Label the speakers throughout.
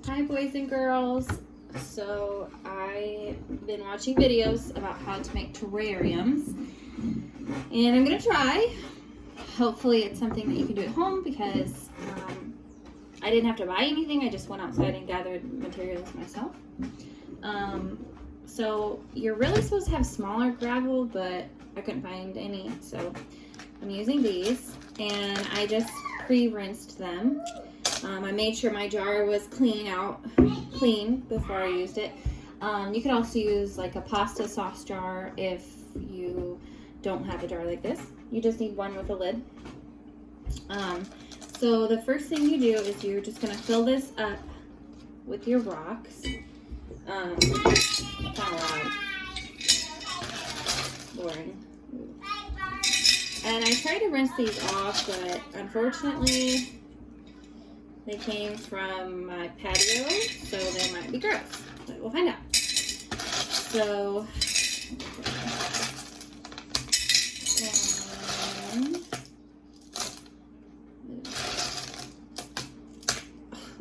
Speaker 1: Hi boys and girls. So I've been watching videos about how to make terrariums and I'm gonna try. Hopefully it's something that you can do at home because I didn't have to buy anything. I just went outside and gathered materials myself. So you're really supposed to have smaller gravel, but I couldn't find any, so I'm using these, and I just pre-rinsed them. I made sure my jar was clean before I used it. You could also use like a pasta sauce jar if you don't have a jar like this. You just need one with a lid. So the first thing you do is you're just gonna fill this up with your rocks. Kind of loud. Boring. And I tried to rinse these off, but unfortunately they came from my patio, so they might be gross. But we'll find out. So,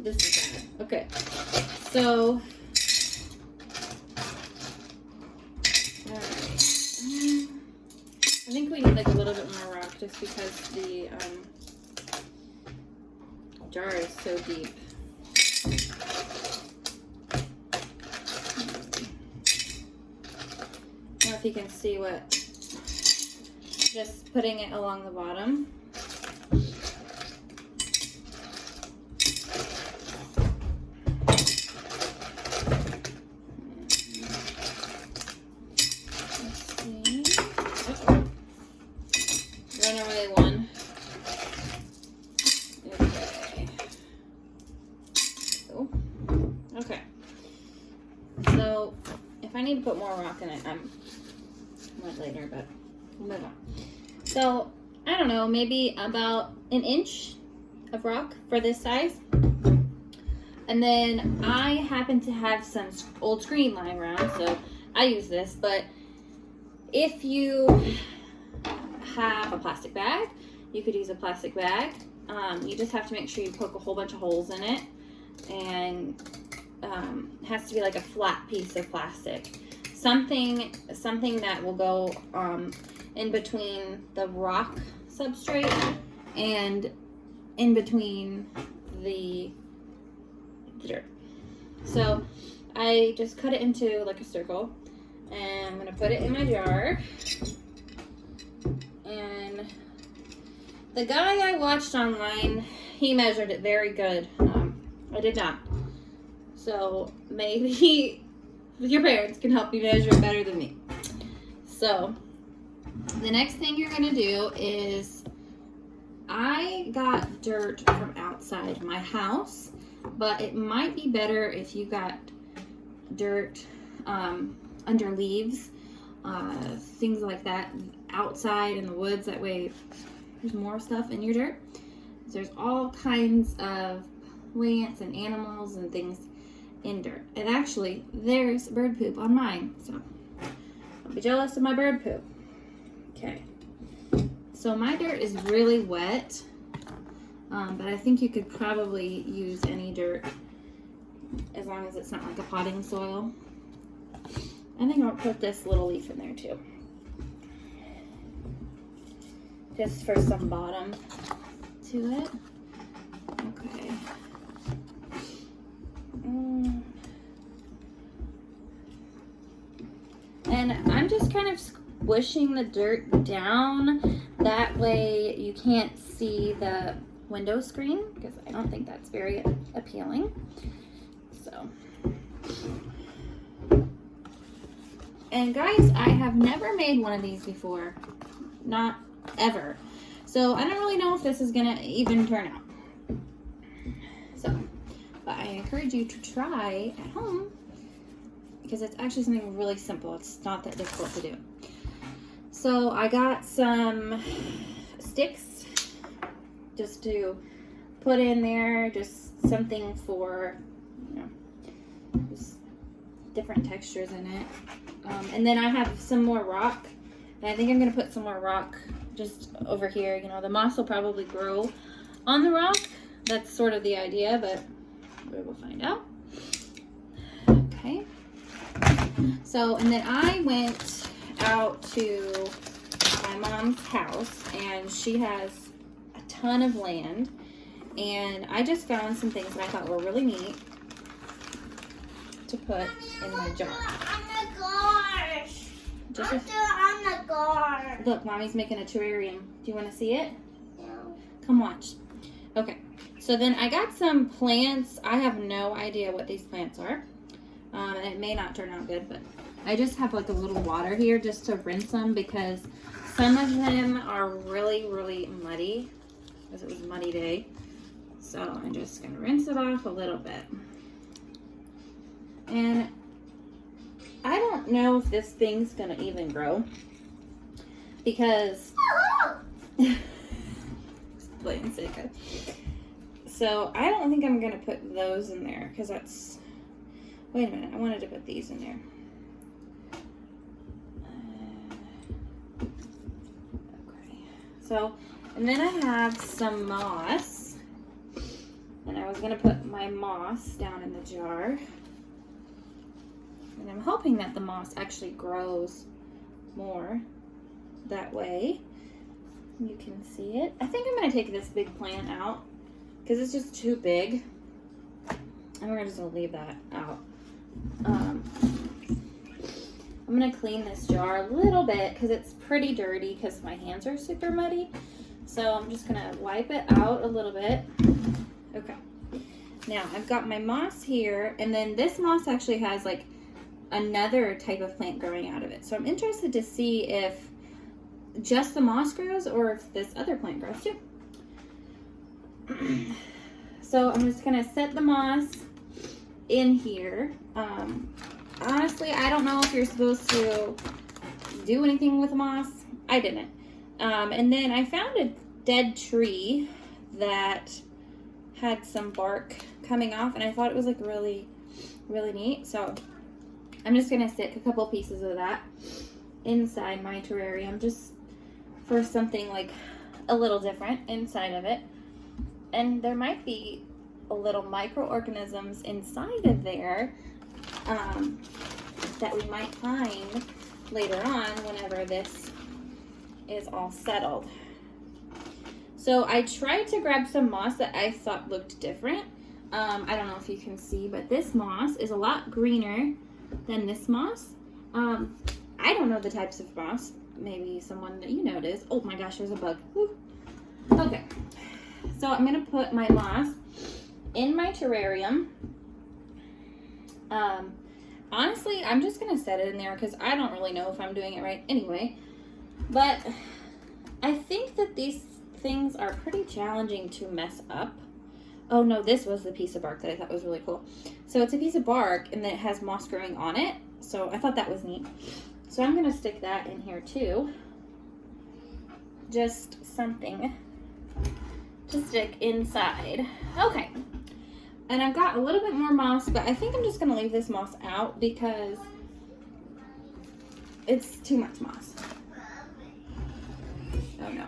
Speaker 1: this is bad. Okay, so, alright. I think we need like a little bit more rock just because the jar is so deep. I don't know if you can see what, just putting it along the bottom. Let's see. Uh-oh. Runaway one. Okay, so if I need to put more rock in it, I'm later, but we'll move on. So I don't know, maybe about an inch of rock for this size. And then I happen to have some old screen lying around, so I use this. But if you have a plastic bag, you could use a plastic bag. You just have to make sure you poke a whole bunch of holes in it, and it has to be like a flat piece of plastic, something that will go in between the rock substrate and in between the dirt. So I just cut it into like a circle, and I'm gonna put it in my jar. And the guy I watched online, he measured it very good. I did not. So maybe your parents can help you measure it better than me. So the next thing you're gonna do is, I got dirt from outside my house, but it might be better if you got dirt under leaves, things like that, outside in the woods. That way there's more stuff in your dirt. There's all kinds of plants and animals and things in dirt. And actually, there's bird poop on mine, so don't be jealous of my bird poop. Okay, so my dirt is really wet, but I think you could probably use any dirt as long as it's not like a potting soil. I think I'll put this little leaf in there too, just for some bottom to it. Okay. And I'm just kind of squishing the dirt down. That way you can't see the window screen, because I don't think that's very appealing. So. And guys, I have never made one of these before. Not ever. So I don't really know if this is gonna even turn out. So, but I encourage you to try at home, because it's actually something really simple. It's not that difficult to do. So I got some sticks just to put in there, just something for, you know, just different textures in it. And then I have some more rock, and I think I'm gonna put some more rock just over here. You know, the moss will probably grow on the rock. That's sort of the idea, but we will find out. Okay. So, and then I went out to my mom's house, and she has a ton of land, and I just found some things that I thought were really neat to put in my jar.
Speaker 2: Oh my gosh!
Speaker 1: Just
Speaker 2: on the guard.
Speaker 1: look, Mommy's making a terrarium. Do you want to see it?
Speaker 2: No.
Speaker 1: Come watch. Okay, so then I got some plants. I have no idea what these plants are. And it may not turn out good, but I just have like a little water here just to rinse them because some of them are really, really muddy because it was a muddy day. So I'm just going to rinse it off a little bit. And I don't know if this thing's going to even grow because it's playing sick. So I don't think I'm going to put those in there because that's... Wait a minute, I wanted to put these in there. Okay. So, and then I have some moss. And I was going to put my moss down in the jar. And I'm hoping that the moss actually grows more that way. You can see it. I think I'm going to take this big plant out because it's just too big. And we're just going to leave that out. I'm going to clean this jar a little bit because it's pretty dirty because my hands are super muddy. So I'm just going to wipe it out a little bit. Okay. Now I've got my moss here, and then this moss actually has like another type of plant growing out of it. So I'm interested to see if just the moss grows or if this other plant grows too. So I'm just going to set the moss in here. Honestly, I don't know if you're supposed to do anything with moss. I didn't. And then I found a dead tree that had some bark coming off, and I thought it was like really, really neat. So I'm just gonna stick a couple pieces of that inside my terrarium just for something like a little different inside of it. And there might be a little microorganisms inside of there that we might find later on whenever this is all settled. So I tried to grab some moss that I thought looked different. I don't know if you can see, but this moss is a lot greener than this moss. I don't know the types of moss. Maybe someone that you know does. Oh my gosh, there's a bug. Woo. Okay, so I'm gonna put my moss in my terrarium. Honestly, I'm just gonna set it in there because I don't really know if I'm doing it right anyway. But I think that these things are pretty challenging to mess up. Oh no, this was the piece of bark that I thought was really cool. So it's a piece of bark and then it has moss growing on it. So I thought that was neat. So I'm gonna stick that in here too. Just something to stick inside. Okay. And I've got a little bit more moss, but I think I'm just gonna leave this moss out because it's too much moss. Oh no.